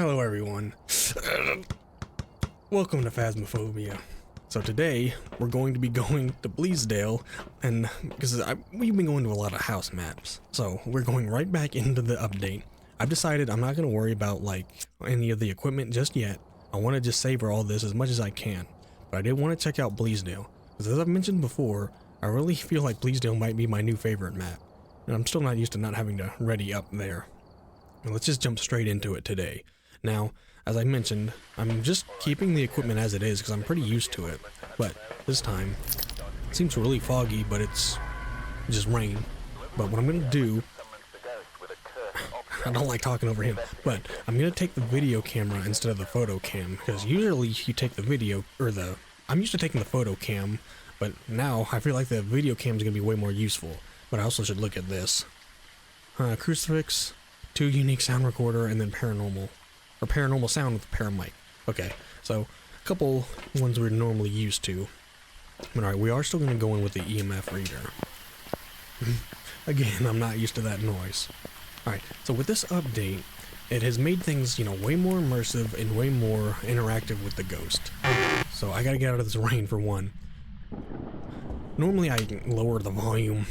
Hello everyone. Welcome to Phasmophobia. So today we're going to be going to Bleasdale, and because we've been going to a lot of house maps, so we're going right back into the update. I've decided I'm not going to worry about like any of the equipment just yet. I want to just savor all this as much as I can, but I did want to check out Bleasdale because, as I've mentioned before, I really feel like Bleasdale might be my new favorite map, and I'm still not used to not having to ready up there. And let's just jump straight into it today. Now, as I mentioned, I'm just keeping the equipment as it is because I'm pretty used to it, but this time it seems really foggy, but it's just rain. But what I'm going to do, I don't like talking over him, but I'm going to take the video camera instead of the photo cam, because usually you take the video, I'm used to taking the photo cam, but now I feel like the video cam is going to be way more useful. But I also should look at this. Crucifix, 2 unique sound recorder, and then paranormal sound with paramic. Okay, so a couple ones we're normally used to. But alright, we are still going to go in with the EMF reader. Again, I'm not used to that noise. Alright, so with this update, it has made things, way more immersive and way more interactive with the ghost. So I gotta get out of this rain for one. Normally I lower the volume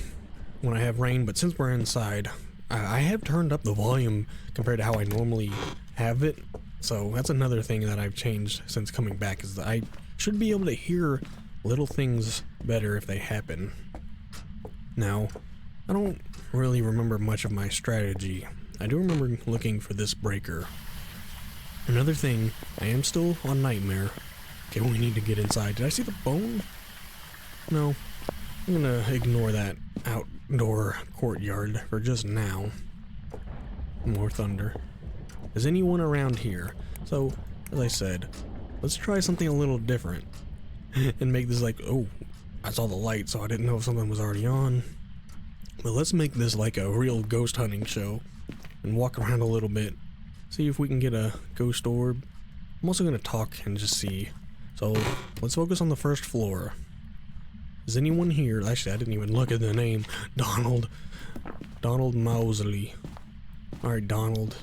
when I have rain, but since we're inside, I have turned up the volume compared to how I normally have it. So that's another thing that I've changed since coming back, is that I should be able to hear little things better if they happen. Now, I don't really remember much of my strategy. I do remember looking for this breaker. Another thing, I am still on Nightmare. Okay, we need to get inside. Did I see the bone? No. I'm gonna ignore that outdoor courtyard for just now. More thunder. Is anyone around here? So, as I said, let's try something a little different. And make this like, oh, I saw the light, so I didn't know if something was already on. But let's make this like a real ghost hunting show. And walk around a little bit. See if we can get a ghost orb. I'm also gonna talk and just see. So, let's focus on the first floor. Is anyone here? Actually, I didn't even look at the name. Donald Mousley. Alright, Donald.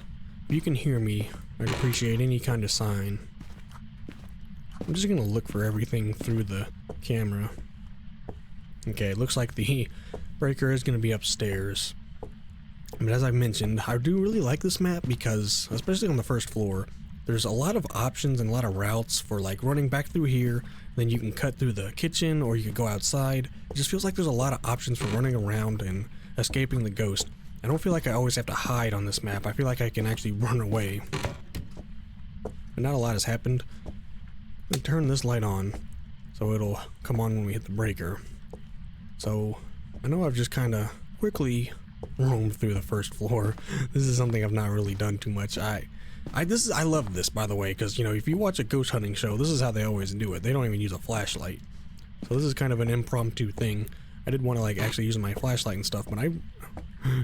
If you can hear me, I'd appreciate any kind of sign. I'm just gonna look for everything through the camera. Okay, it looks like the breaker is gonna be upstairs. But as I mentioned, I do really like this map because, especially on the first floor, there's a lot of options and a lot of routes for like running back through here, then you can cut through the kitchen or you can go outside. It just feels like there's a lot of options for running around and escaping the ghost. I don't feel like I always have to hide on this map. I feel like I can actually run away. But not a lot has happened. I'm gonna turn this light on so it'll come on when we hit the breaker. So I know I've just kind of quickly roamed through the first floor. This is something I've not really done too much. I love this, by the way, because if you watch a ghost hunting show, this is how they always do it. They don't even use a flashlight. So this is kind of an impromptu thing. I did want to like actually use my flashlight and stuff, but I'm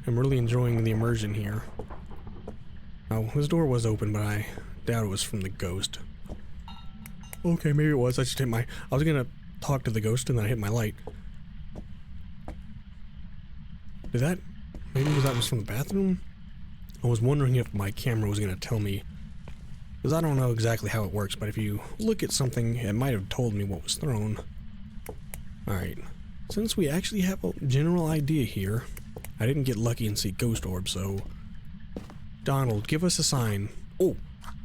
really enjoying the immersion here. Oh, this door was open, but I doubt it was from the ghost. Okay, maybe it was. I was gonna talk to the ghost and then I hit my light. Maybe that was from the bathroom? I was wondering if my camera was gonna tell me, because I don't know exactly how it works, but if you look at something, it might have told me what was thrown. Alright, since we actually have a general idea here, I didn't get lucky and see ghost orbs, so Donald, give us a sign. Oh,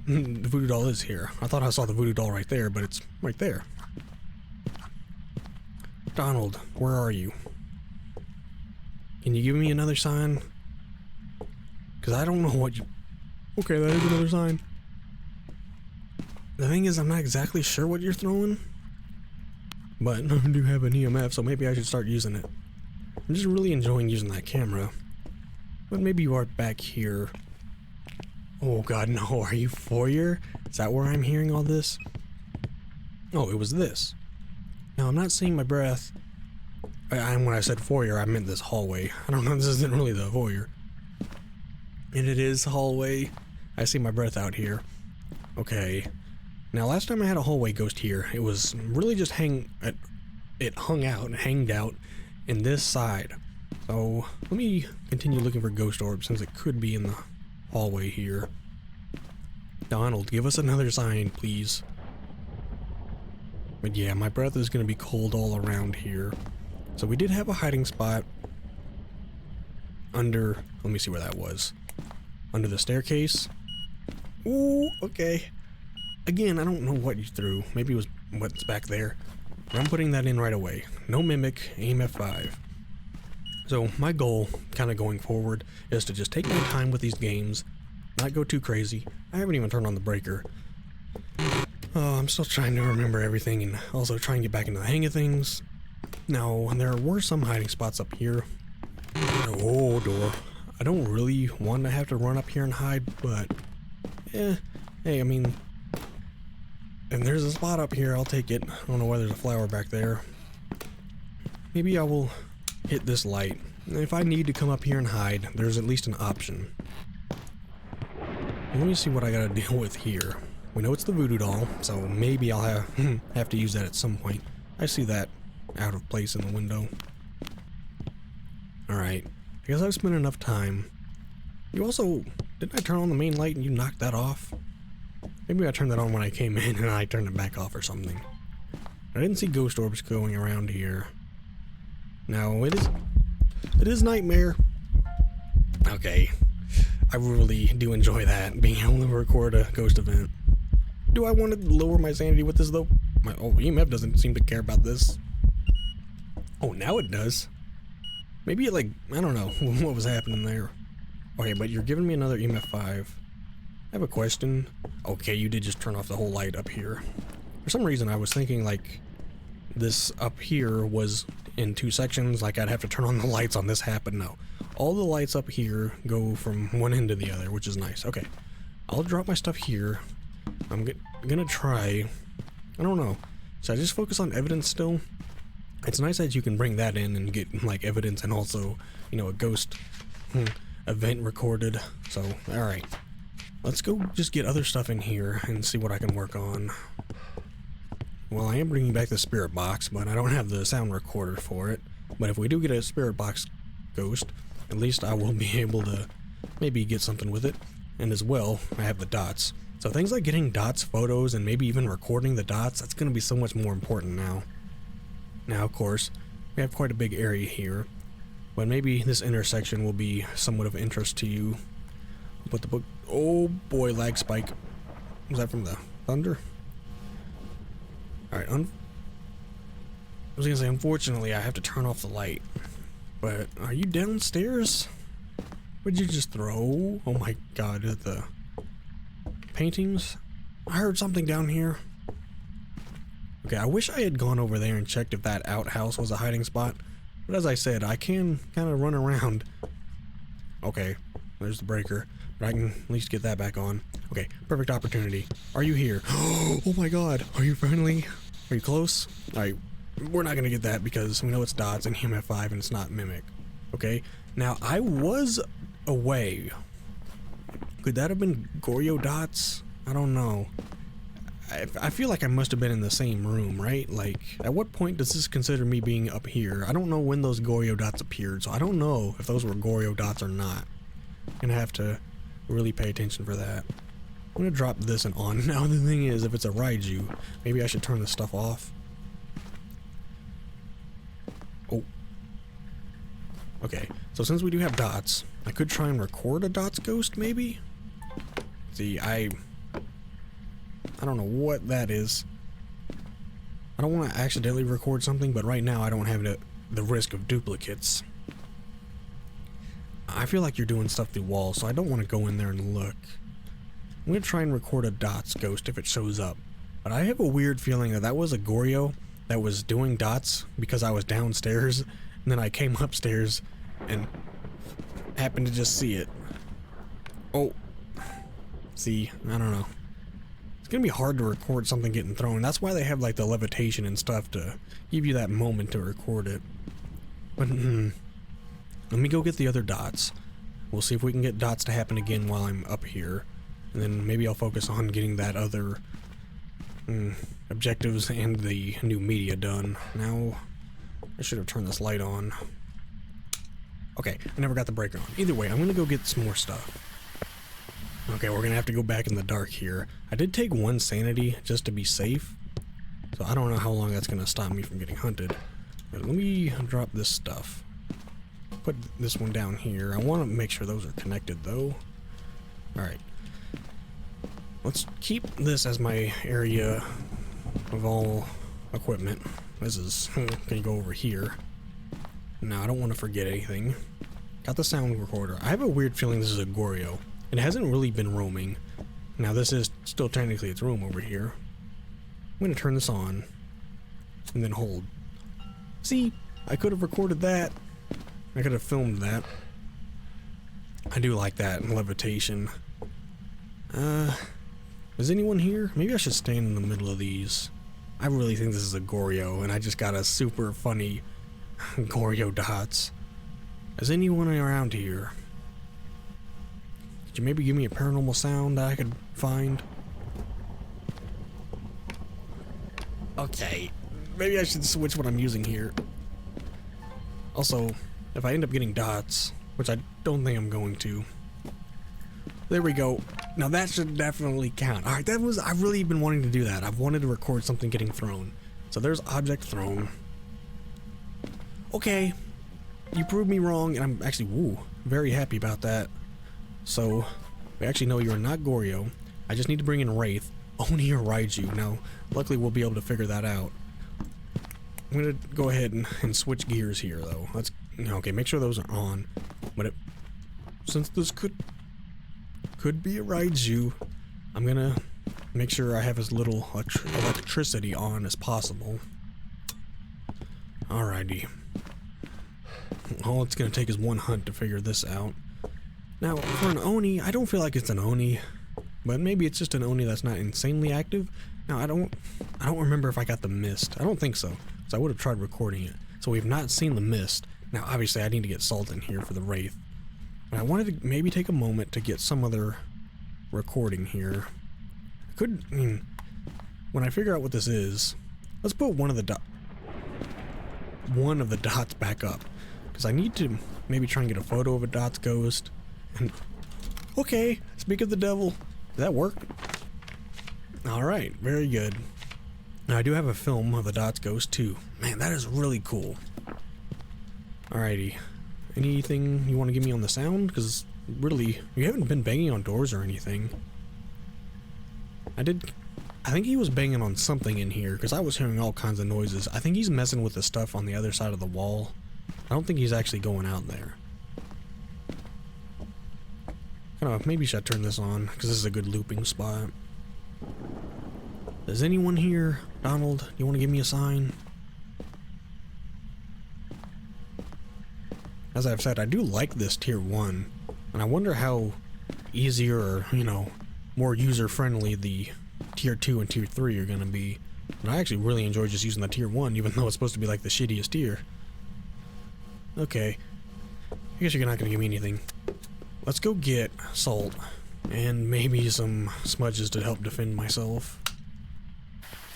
the voodoo doll is here. I thought I saw the voodoo doll right there, but it's right there. Donald, where are you? Can you give me another sign? Because I don't know what you... Okay, that is another sign. The thing is, I'm not exactly sure what you're throwing. But I do have an EMF, so maybe I should start using it. I'm just really enjoying using that camera. But maybe you are back here. Oh god, no. Are you foyer? Is that where I'm hearing all this? Oh, it was this. Now, I'm not seeing my breath. When I said foyer, I meant this hallway. I don't know, this isn't really the foyer. And it is hallway. I see my breath out here. Okay. Now, last time I had a hallway ghost here, it was really just hanged out in this side. So, let me continue looking for ghost orbs since it could be in the hallway here. Donald, give us another sign, please. But yeah, my breath is going to be cold all around here. So we did have a hiding spot under, let me see where that was. Under the staircase. Ooh, okay. Again, I don't know what you threw. Maybe it was what's back there. But I'm putting that in right away. No mimic, aim F5. So my goal, kind of going forward, is to just take my time with these games, not go too crazy. I haven't even turned on the breaker. Oh, I'm still trying to remember everything and also try and get back into the hang of things. Now, there were some hiding spots up here. Oh, door. I don't really want to have to run up here and hide, but hey, I mean, if there's a spot up here, I'll take it. I don't know why there's a flower back there. Maybe I will hit this light. If I need to come up here and hide, there's at least an option. Let me see what I gotta deal with here. We know it's the voodoo doll, so maybe I'll have to use that at some point. I see that out of place in the window. Alright, I guess I've spent enough time. You also, didn't I turn on the main light and you knocked that off? Maybe I turned that on when I came in and I turned it back off or something. I didn't see ghost orbs going around here. Now, it is Nightmare. Okay, I really do enjoy that, being able to record a ghost event. Do I want to lower my sanity with this though? My EMF doesn't seem to care about this. Oh, now it does. Maybe it, like, I don't know what was happening there. Okay, but you're giving me another EMF 5. I have a question. Okay, you did just turn off the whole light up here. For some reason I was thinking like this up here was in 2 sections, like I'd have to turn on the lights on this half, but no. All the lights up here go from one end to the other, which is nice. Okay, I'll drop my stuff here. I'm gonna try, I don't know, should I just focus on evidence still? It's nice that you can bring that in and get like evidence and also, you know, a ghost event recorded. So, alright. Let's go just get other stuff in here and see what I can work on. Well, I am bringing back the spirit box, but I don't have the sound recorder for it. But if we do get a spirit box ghost, at least I will be able to maybe get something with it. And as well, I have the dots. So things like getting dots, photos, and maybe even recording the dots, that's going to be so much more important now. Now, of course, we have quite a big area here, but maybe this intersection will be somewhat of interest to you. Put the book. Oh boy, lag spike. Was that from the thunder? Alright, I was gonna say, unfortunately, I have to turn off the light. But, are you downstairs? What'd you just throw? Oh my god, is it the paintings? I heard something down here. Okay, I wish I had gone over there and checked if that outhouse was a hiding spot. But as I said, I can kind of run around. Okay, there's the breaker. But I can at least get that back on. Okay, perfect opportunity. Are you here? Oh my god, are you friendly? Are you close? Alright, we're not gonna get that because we know it's dots and EMF 5 and it's not mimic. Okay, now I was away. Could that have been Goryo dots? I don't know. I feel like I must have been in the same room, right? Like, at what point does this consider me being up here? I don't know when those Goryo dots appeared, so I don't know if those were Goryo dots or not. I'm gonna have to really pay attention for that. I'm gonna drop this and on. Now the thing is, if it's a Raiju, maybe I should turn this stuff off. Oh. Okay, so since we do have dots, I could try and record a dots ghost, maybe? See, I don't know what that is. I don't want to accidentally record something, but right now I don't have the risk of duplicates. I feel like you're doing stuff through walls, so I don't want to go in there and look. I'm going to try and record a dots ghost if it shows up. But I have a weird feeling that was a Goryo that was doing dots because I was downstairs, and then I came upstairs and happened to just see it. Oh. See, I don't know. It's gonna be hard to record something getting thrown. That's why they have like the levitation and stuff to give you that moment to record it. But let me go get the other dots. We'll see if we can get dots to happen again while I'm up here. And then maybe I'll focus on getting that other objectives and the new media done. Now, I should have turned this light on. Okay, I never got the breaker on. Either way, I'm gonna go get some more stuff. Okay, we're gonna have to go back in the dark here. I did take 1 sanity just to be safe, so I don't know how long that's gonna stop me from getting hunted. But let me drop this stuff. Put this one down here. I want to make sure those are connected though. Alright. Let's keep this as my area of all equipment. This is gonna go over here. Now I don't want to forget anything. Got the sound recorder. I have a weird feeling this is a Goryo. It hasn't really been roaming. Now this is still technically its room over here. I'm gonna turn this on and then hold. See, I could have recorded that. I could have filmed that. I do like that levitation. Is anyone here? Maybe I should stand in the middle of these. I really think this is a Goryo, and I just got a super funny Goryo dots. Is anyone around here? Could you maybe give me a paranormal sound that I could find? Okay, maybe I should switch what I'm using here. Also, if I end up getting dots, which I don't think I'm going to. There we go. Now that should definitely count. Alright, I've really been wanting to do that. I've wanted to record something getting thrown. So there's object thrown. Okay, you proved me wrong, and I'm actually, very happy about that. So, we actually know you're not Goryo. I just need to bring in Wraith, Oni or Raiju. Now, luckily we'll be able to figure that out. I'm gonna go ahead and switch gears here, though. Okay, make sure those are on. But since this could be a Raiju, I'm gonna make sure I have as little electricity on as possible. Alrighty. All it's gonna take is 1 hunt to figure this out. Now, for an Oni, I don't feel like it's an Oni, but maybe it's just an Oni that's not insanely active. Now, I don't remember if I got the mist. I don't think so, so I would have tried recording it. So we've not seen the mist. Now, obviously, I need to get salt in here for the Wraith. But I wanted to maybe take a moment to get some other recording here. When I figure out what this is, let's put one of the dots back up. Because I need to maybe try and get a photo of a dots ghost. And okay, speak of the devil. Did that work? Alright, very good. Now I do have a film of the dots ghost too. Man, that is really cool. Alrighty. Anything you want to give me on the sound? Because really, you haven't been banging on doors or anything. I think he was banging on something in here, because I was hearing all kinds of noises. I think he's messing with the stuff on the other side of the wall. I don't think he's actually going out there. Maybe should I turn this on, because this is a good looping spot. Is anyone here? Donald, you want to give me a sign? As I've said, I do like this tier 1, and I wonder how easier or, more user-friendly the tier 2 and tier 3 are going to be. And I actually really enjoy just using the tier 1, even though it's supposed to be like the shittiest tier. Okay, I guess you're not going to give me anything. Let's go get salt, and maybe some smudges to help defend myself.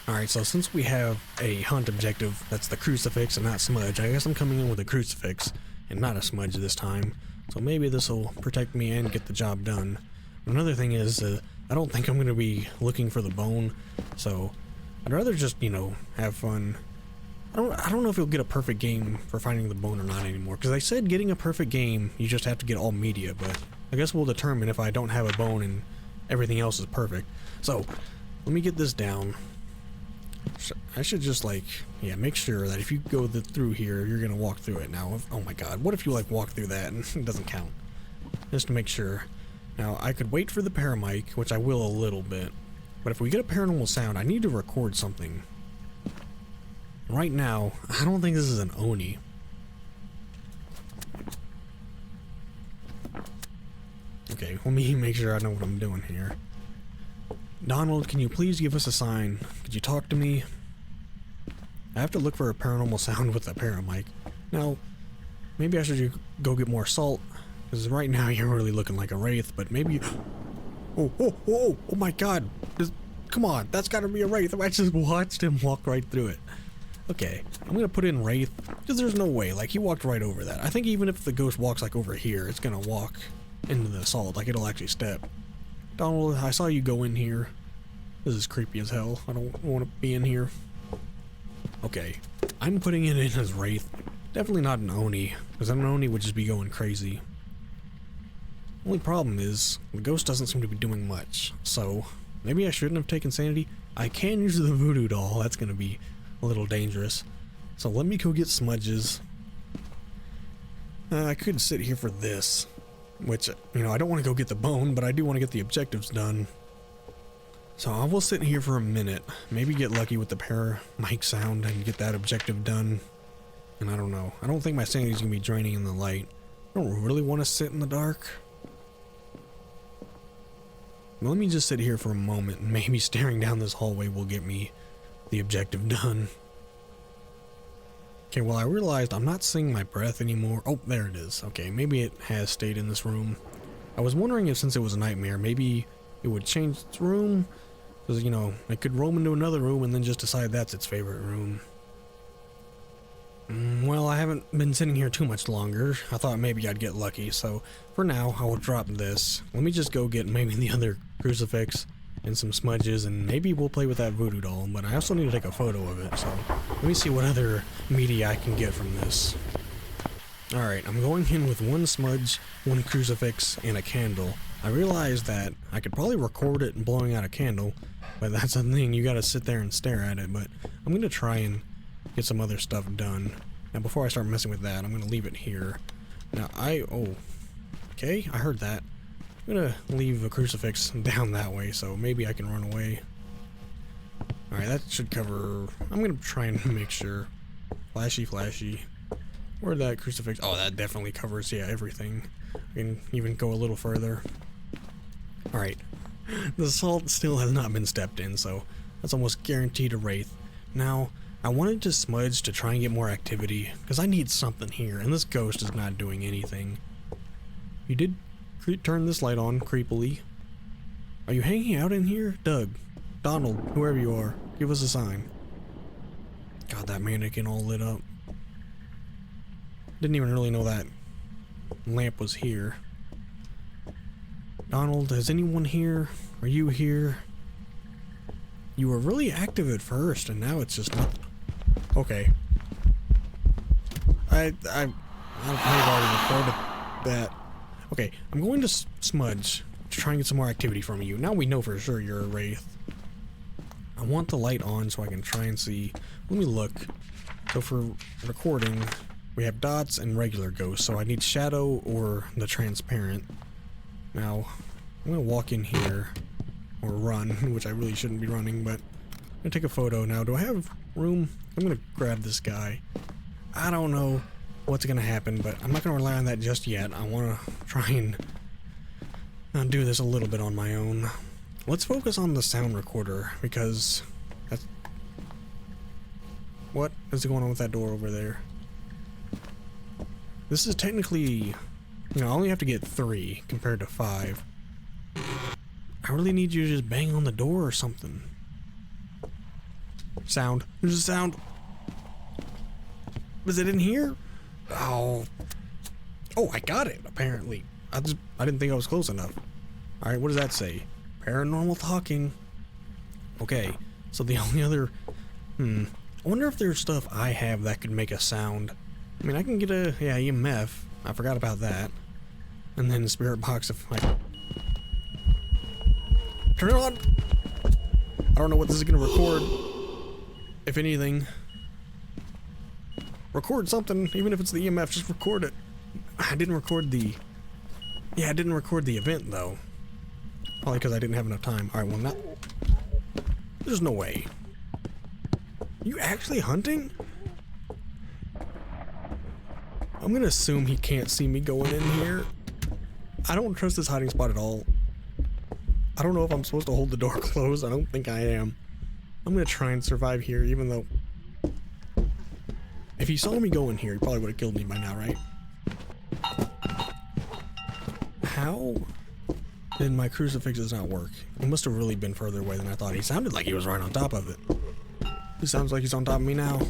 Alright, so since we have a hunt objective that's the crucifix and not smudge, I guess I'm coming in with a crucifix and not a smudge this time. So maybe this will protect me and get the job done. Another thing is, I don't think I'm going to be looking for the bone, so I'd rather just, have fun. I don't know if you'll get a perfect game for finding the bone or not anymore, because I said getting a perfect game, you just have to get all media, but I guess we'll determine if I don't have a bone and everything else is perfect. So, let me get this down. I should just make sure that if you go through here, you're gonna walk through it. Now, oh my god, what if you walk through that and it doesn't count? Just to make sure. Now, I could wait for the paramic, which I will a little bit, but if we get a paranormal sound, I need to record something. Right now, I don't think this is an Oni. Okay, let me make sure I know what I'm doing here. Donald, can you please give us a sign? Could you talk to me? I have to look for a paranormal sound with a paramic. Now, maybe I should go get more salt, because right now you're really looking like a wraith, but maybe... Oh my god! Come on, that's gotta be a wraith. I just watched him walk right through it. Okay, I'm gonna put in Wraith, because there's no way, he walked right over that. I think even if the ghost walks over here, it's gonna walk into the salt, it'll actually step. Donald, I saw you go in here. This is creepy as hell. I don't want to be in here. Okay, I'm putting it in as Wraith. Definitely not an Oni, because an Oni would just be going crazy. Only problem is, the ghost doesn't seem to be doing much, so maybe I shouldn't have taken Sanity. I can use the voodoo doll, that's going to be a little dangerous. So let me go get smudges. I could sit here for this, which, you know, I don't want to go get the bone, but I do want to get the objectives done. So I will sit here for a minute, maybe get lucky with the mic sound and get that objective done. And I don't know, I don't think my sanity's going to be draining in the light. I don't really want to sit in the dark. Let me just sit here for a moment, and maybe staring down this hallway will get me the objective done. Okay, well I realized I'm not seeing my breath anymore. Oh, there it is. Okay, maybe it has stayed in this room. I was wondering if since it was a nightmare, maybe it would change its room. Because, you know, it could roam into another room and then just decide that's its favorite room. Well, I haven't been sitting here too much longer. I thought maybe I'd get lucky, so for now I will drop this. Let me just go get maybe the other crucifix and some smudges, and maybe we'll play with that voodoo doll, but I also need to take a photo of it, so let me see what other media I can get from this. Alright, I'm going in with one smudge, one crucifix, and a candle. I realized that I could probably record it blowing out a candle, but that's the thing, you gotta sit there and stare at it, but I'm gonna try and get some other stuff done. Now before I start messing with that, I'm gonna leave it here. Now okay, I heard that. I'm gonna leave a crucifix down that way, so maybe I can run away. Alright, that should cover... I'm gonna try and make sure. Flashy. Where'd that crucifix... Oh, that definitely covers, yeah, everything. I can even go a little further. Alright. The salt still has not been stepped in, so that's almost guaranteed a Wraith. Now, I wanted to smudge to try and get more activity, because I need something here, and this ghost is not doing anything. You did turn this light on, creepily. Are you hanging out in here? Doug, Donald, whoever you are, give us a sign. God, that mannequin all lit up. Didn't even really know that lamp was here. Donald, is anyone here? Are you here? You were really active at first, and now it's just nothing. Okay. I've already recorded that. Okay, I'm going to smudge to try and get some more activity from you. Now we know for sure you're a Wraith. I want the light on so I can try and see. Let me look. So for recording, we have dots and regular ghosts, so I need shadow or the transparent. Now, I'm going to walk in here, or run, which I really shouldn't be running, but I'm going to take a photo. Now, do I have room? I'm going to grab this guy. I don't know what's going to happen, but I'm not going to rely on that just yet. I want to try and do this a little bit on my own. Let's focus on the sound recorder, because that's... What is going on with that door over there? This is technically... You know, I only have to get 3 compared to 5. I really need you to just bang on the door or something. Sound. There's a sound. Was it in here? Oh. Oh, I got it, apparently. I didn't think I was close enough. Alright, what does that say? Paranormal talking. Okay, so the only other... I wonder if there's stuff I have that could make a sound. I mean, I can get a... Yeah, EMF. I forgot about that. And then the spirit box if I... Turn it on! I don't know what this is gonna record. If anything. Record something, even if it's the EMF, just record it. I didn't record the... Yeah, I didn't record the event, though. Probably because I didn't have enough time. Alright, well, not... There's no way. You actually hunting? I'm gonna assume he can't see me going in here. I don't trust this hiding spot at all. I don't know if I'm supposed to hold the door closed. I don't think I am. I'm gonna try and survive here, even though... If he saw me go in here, he probably would have killed me by now, right? How did my crucifixes not work? He must have really been further away than I thought. He sounded like he was right on top of it. He sounds like he's on top of me now.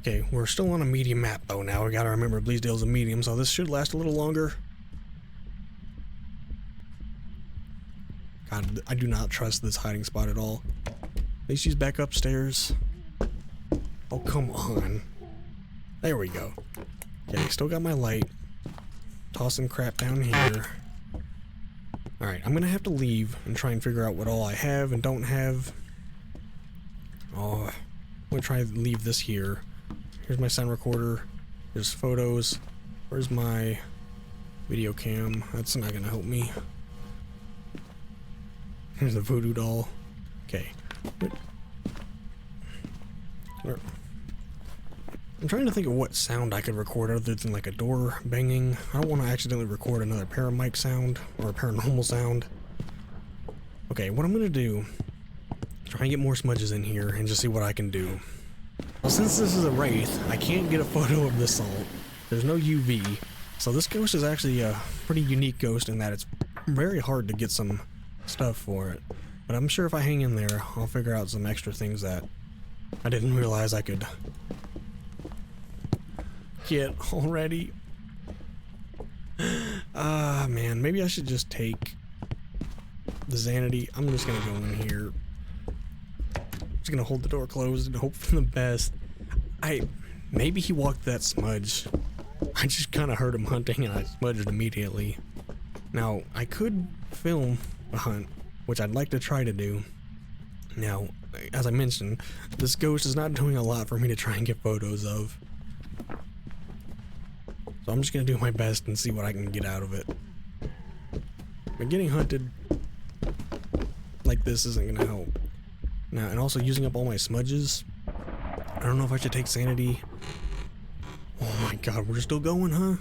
Okay, we're still on a medium map though now. We gotta remember Bleasdale's a medium, so this should last a little longer. God, I do not trust this hiding spot at all. At least she's back upstairs. Oh, come on. There we go. Okay, still got my light. Tossing crap down here. Alright, I'm gonna have to leave and try and figure out what all I have and don't have. Oh, I'm gonna try to leave this here. Here's my sound recorder. There's photos. Where's my video cam? That's not gonna help me. Here's the voodoo doll. Okay. I'm trying to think of what sound I could record other than like a door banging. I don't want to accidentally record another paramic sound or a paranormal sound. Okay, what I'm gonna do, try and get more smudges in here and just see what I can do. Well, since this is a wraith, I can't get a photo of the salt. There's no UV, so this ghost is actually a pretty unique ghost in that it's very hard to get some stuff for it. But I'm sure if I hang in there, I'll figure out some extra things that I didn't realize I could get already. Ah, man, maybe I should just take the Xanity. I'm just gonna go in here. I'm just gonna hold the door closed and hope for the best. Maybe he walked that smudge. I just kind of heard him hunting and I smudged immediately. Now, I could film a hunt, which I'd like to try to do. Now, as I mentioned, this ghost is not doing a lot for me to try and get photos of. So I'm just gonna do my best and see what I can get out of it. But getting hunted like this isn't gonna help. Now, and also using up all my smudges. I don't know if I should take sanity. Oh my god, we're still going, huh?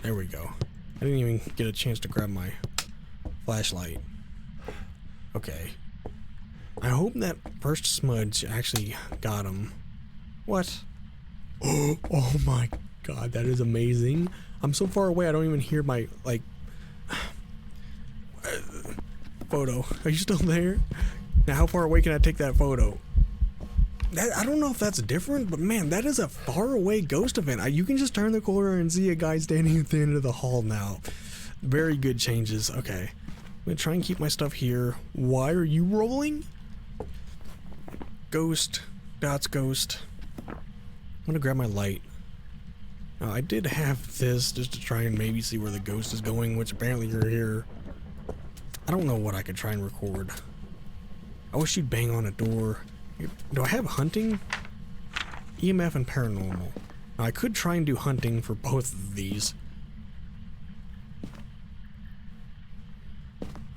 There we go. I didn't even get a chance to grab my flashlight. Okay. I hope that first smudge actually got him. What? Oh my god, that is amazing. I'm so far away I don't even hear my, like, photo. Are you still there? Now how far away can I take that photo? I don't know if that's different, but man, that is a far away ghost event. You can just turn the corner and see a guy standing at the end of the hall now. Very good changes. Okay. I'm gonna try and keep my stuff here. Why are you rolling? Ghost. Dots ghost. I'm gonna grab my light. Now, I did have this just to try and maybe see where the ghost is going, which apparently you're here. I don't know what I could try and record. I wish you'd bang on a door. Do I have hunting? EMF and paranormal. Now, I could try and do hunting for both of these.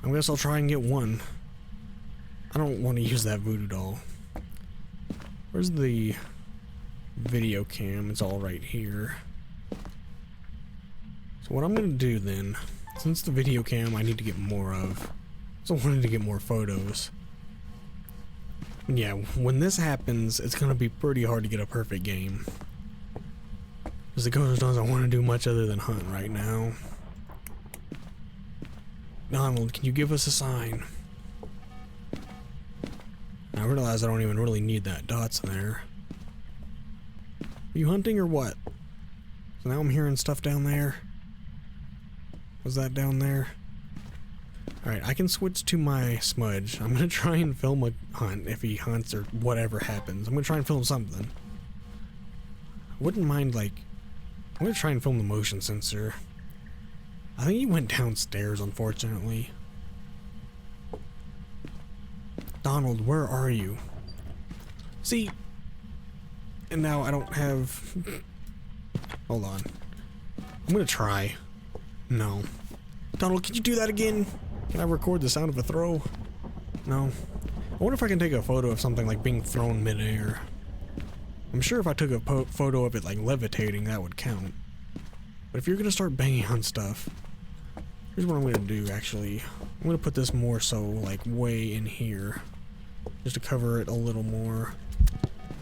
I guess I'll try and get one. I don't want to use that voodoo doll. Where's the video cam? It's all right here. So what I'm gonna do then, since the video cam I need to get more of, so I wanted to get more photos. Yeah, when this happens, it's gonna be pretty hard to get a perfect game. Because the ghost doesn't want to do much other than hunt right now. Donald, can you give us a sign? I realize I don't even really need that dots in there. Are you hunting or what? So now I'm hearing stuff down there. Was that down there? Alright, I can switch to my smudge. I'm gonna try and film a hunt if he hunts or whatever happens. I'm gonna try and film something. I wouldn't mind, like, I'm gonna try and film the motion sensor. I think he went downstairs, unfortunately. Donald, where are you? See? And now I don't have... Hold on. I'm gonna try. No. Donald, can you do that again? Can I record the sound of a throw? No. I wonder if I can take a photo of something like being thrown midair. I'm sure if I took a photo of it like levitating, that would count. But if you're gonna start banging on stuff, here's what I'm gonna do actually. I'm gonna put this more so like way in here. Just to cover it a little more.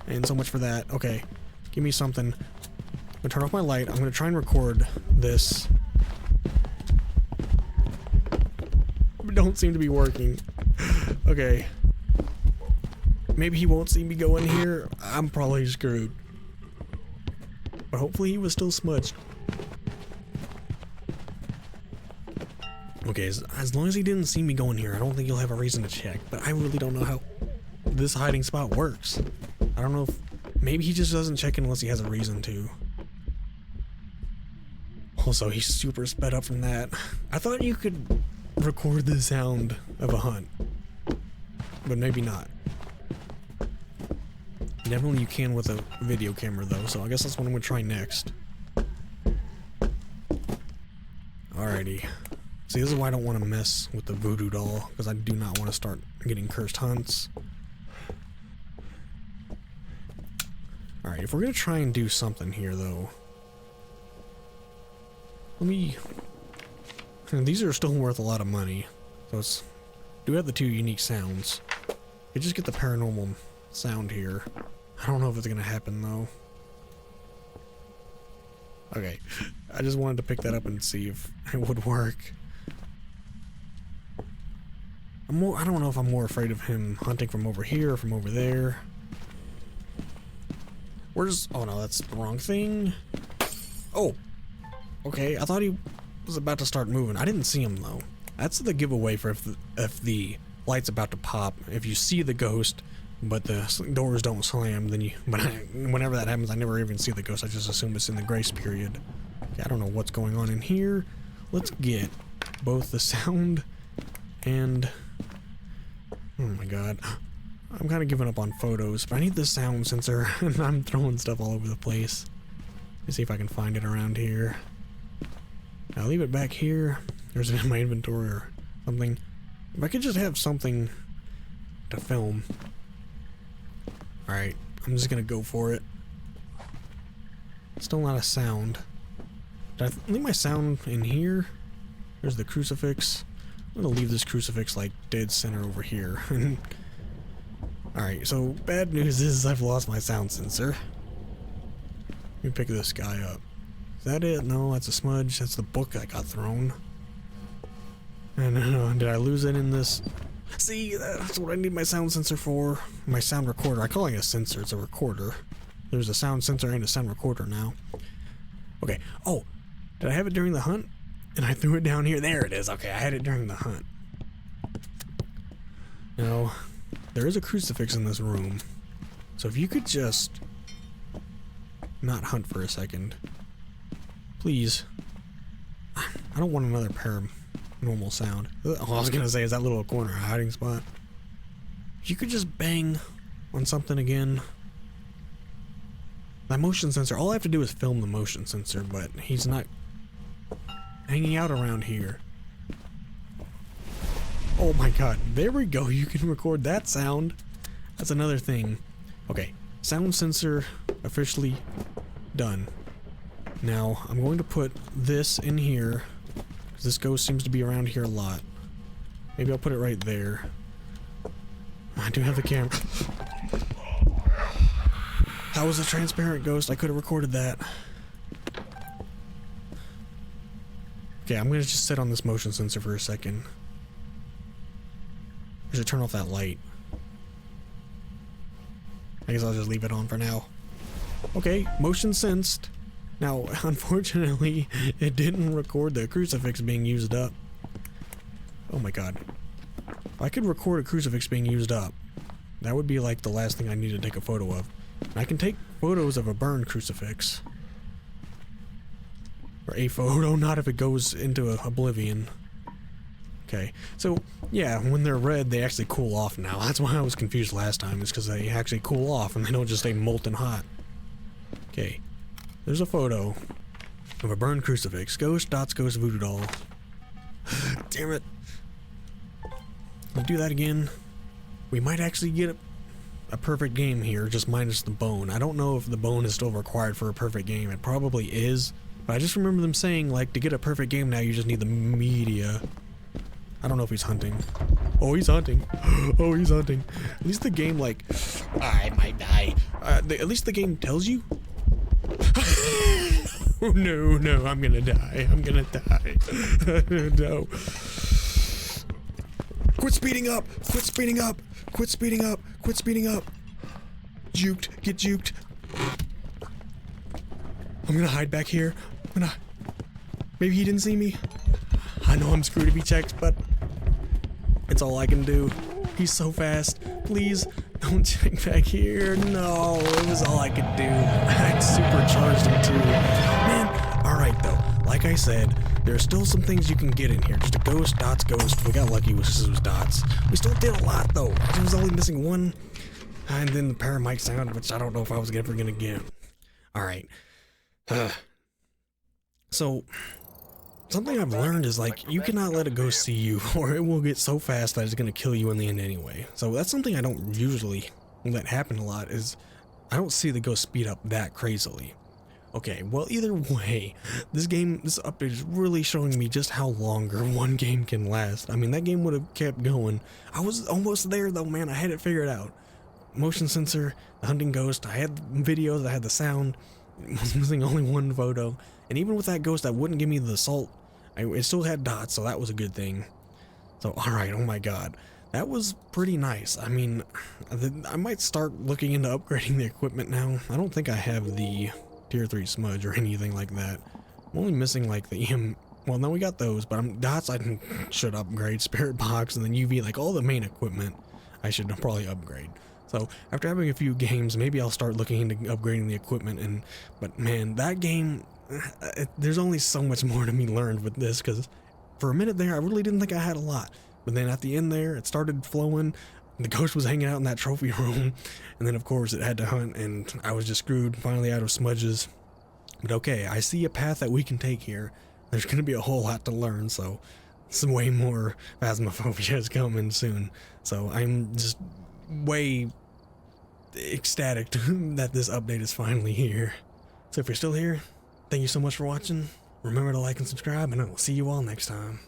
And so much for that. Okay. Give me something. I'm gonna turn off my light. I'm gonna try and record this. Don't seem to be working. Okay. Maybe he won't see me go in here. I'm probably screwed. But hopefully he was still smudged. Okay, as long as he didn't see me going here, I don't think he'll have a reason to check. But I really don't know how this hiding spot works. I don't know if... Maybe he just doesn't check unless he has a reason to. Also, he's super sped up from that. I thought you could record the sound of a hunt. But maybe not. Definitely you can with a video camera though, so I guess that's what I'm gonna try next. Alrighty. See, this is why I don't want to mess with the voodoo doll, because I do not want to start getting cursed hunts. Alright, if we're gonna try and do something here though, let me... These are still worth a lot of money, so it's... Do have the two unique sounds. You just get the paranormal sound here. I don't know if it's gonna happen though. Okay, I just wanted to pick that up and see if it would work. I don't know if I'm more afraid of him hunting from over here or from over there. Where's... Oh no, that's the wrong thing. Oh! Okay, I thought he was about to start moving. I didn't see him though. That's the giveaway for if the light's about to pop. If you see the ghost, but the doors don't slam, then you... But whenever that happens, I never even see the ghost. I just assume it's in the grace period. Okay, I don't know what's going on in here. Let's get both the sound and... Oh my god. I'm kind of giving up on photos, but I need the sound sensor, and I'm throwing stuff all over the place. Let me see if I can find it around here. I'll leave it back here. There's it in my inventory or something. If I could just have something to film. Alright, I'm just gonna go for it. Still not a sound. Did I leave my sound in here? There's the crucifix. I'm gonna leave this crucifix like dead center over here. Alright, so bad news is I've lost my sound sensor. Let me pick this guy up. Is that it? No, that's a smudge. That's the book that got thrown. And did I lose it in this? See, that's what I need my sound sensor for. My sound recorder. I call it a sensor. It's a recorder. There's a sound sensor and a sound recorder now. Okay. Oh, did I have it during the hunt? And I threw it down here. There it is. Okay, I had it during the hunt. Now, there is a crucifix in this room. So if you could just not hunt for a second. Please. I don't want another paranormal sound. Oh, I was gonna say, is that little corner a hiding spot? If you could just bang on something again. My motion sensor, all I have to do is film the motion sensor, but he's not hanging out around here. Oh my god, there we go, you can record that sound. That's another thing. Okay, sound sensor officially done. Now, I'm going to put this in here, because this ghost seems to be around here a lot. Maybe I'll put it right there. I do have the camera. That was a transparent ghost, I could have recorded that. Okay, I'm going to just sit on this motion sensor for a second. I should turn off that light. I guess I'll just leave it on for now. Okay, motion sensed. Now, unfortunately, it didn't record the crucifix being used up. Oh my god. If I could record a crucifix being used up, that would be like the last thing I need to take a photo of. And I can take photos of a burned crucifix. Or a photo, not if it goes into oblivion. Okay, so, yeah, when they're red, they actually cool off now. That's why I was confused last time, is because they actually cool off and they don't just stay molten hot. Okay. There's a photo of a burned crucifix. Ghost voodoo doll. Damn it. I'll do that again. We might actually get a perfect game here, just minus the bone. I don't know if the bone is still required for a perfect game. It probably is. But I just remember them saying, like, to get a perfect game now, you just need the media. I don't know if he's hunting. Oh, he's hunting. Oh, he's hunting. At least the game, like, I might die. At least the game tells you. Oh, no, I'm gonna die. I'm gonna die. No. Quit speeding up! Quit speeding up! Quit speeding up! Quit speeding up! Juked. Get juked. I'm gonna hide back here. Maybe he didn't see me. know I'm screwed if he checks, but it's all I can do. He's so fast. Please don't check back here. No, it was all I could do. I supercharged him too. Man, alright though. Like I said, there's still some things you can get in here. Just a ghost, dots, ghost. We got lucky with this dots. We still did a lot though. I was only missing one. And then the paramite sound, which I don't know if I was ever gonna get. Alright. So, something I've learned is, like, you cannot let a ghost see you, or it will get so fast that it's gonna kill you in the end anyway. So that's something I don't usually let happen a lot, is I don't see the ghost speed up that crazily. Okay, well, either way, this update is really showing me just how longer one game can last. I mean, that game would have kept going. I was almost there though, man. I had it figured out. Motion sensor, the hunting ghost, I had videos, I had the sound. I was missing only one photo. And even with that ghost that wouldn't give me the salt, it still had dots, so that was a good thing. So, alright, oh my god. That was pretty nice. I mean, I might start looking into upgrading the equipment now. I don't think I have the tier 3 smudge or anything like that. I'm only missing like the well, no, we got those, but dots I should upgrade. Spirit box and then UV, like all the main equipment I should probably upgrade. So after having a few games, maybe I'll start looking into upgrading the equipment. But man, that game, there's only so much more to be learned with this, because for a minute there, I really didn't think I had a lot. But then at the end there, it started flowing. The ghost was hanging out in that trophy room, and then of course it had to hunt, and I was just screwed, finally out of smudges. But okay, I see a path that we can take here. There's gonna be a whole lot to learn, so some way more Phasmophobia is coming soon. So I'm just way ecstatic that this update is finally here. So if you're still here, thank you so much for watching. Remember to like and subscribe, and I will see you all next time.